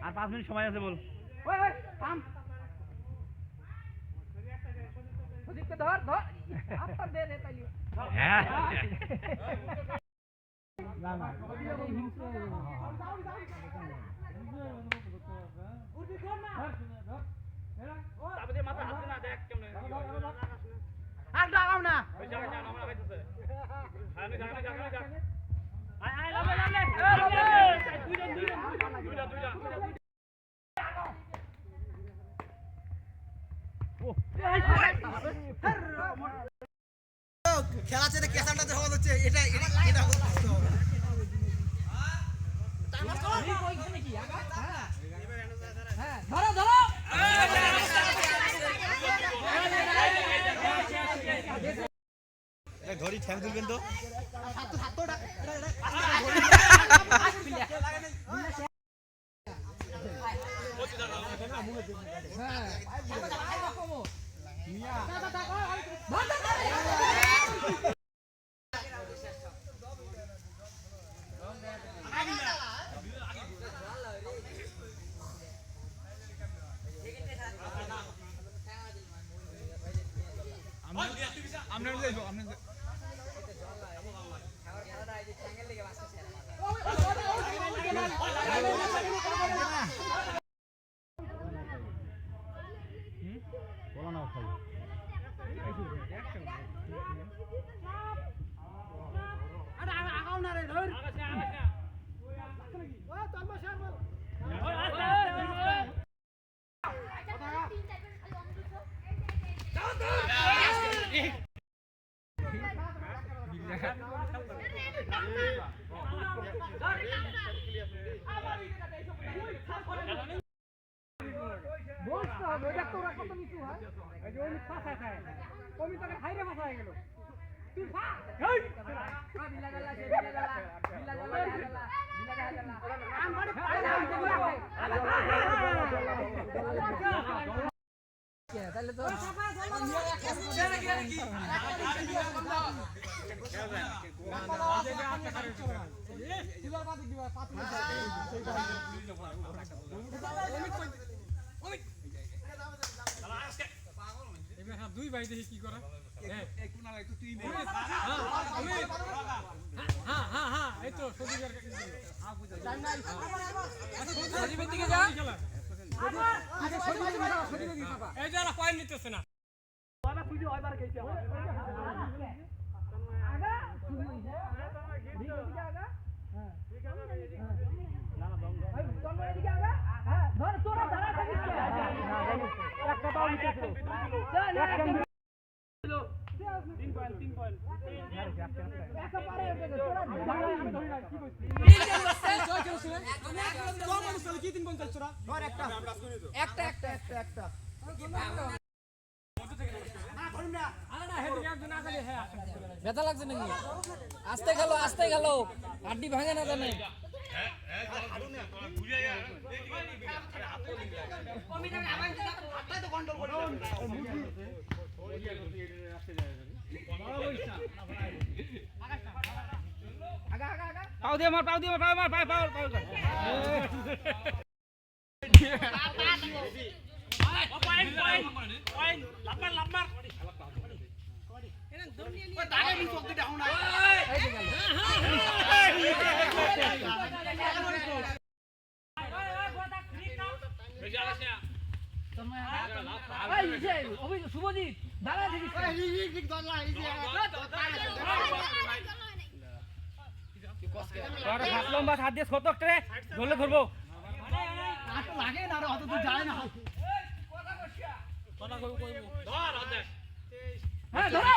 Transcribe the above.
আর 5 minute সময় আছে বল। খেলা ছেড়ে ক্যাসালটাতে হওয়া হচ্ছে এটা এটা এটা করতে হবে। ধরো ধরো ঘড়ি ঠ্যাং তুলবেন তো দুই ভাই দেখি কি করে এই তো সজীবের দিকে যা এই যারা পয়েন্ট নিতেছে না ব্যথা লাগছে নাকি? আস্তে খেলো হাড্ডি ভাঙে না জানে। পাও দিয়ে মার শুভজিৎ দাঁড়া লম্বা হাত দিয়ে ছোট একটা ধরলে ধরবো লাগে না অত দূর যায় না ধরো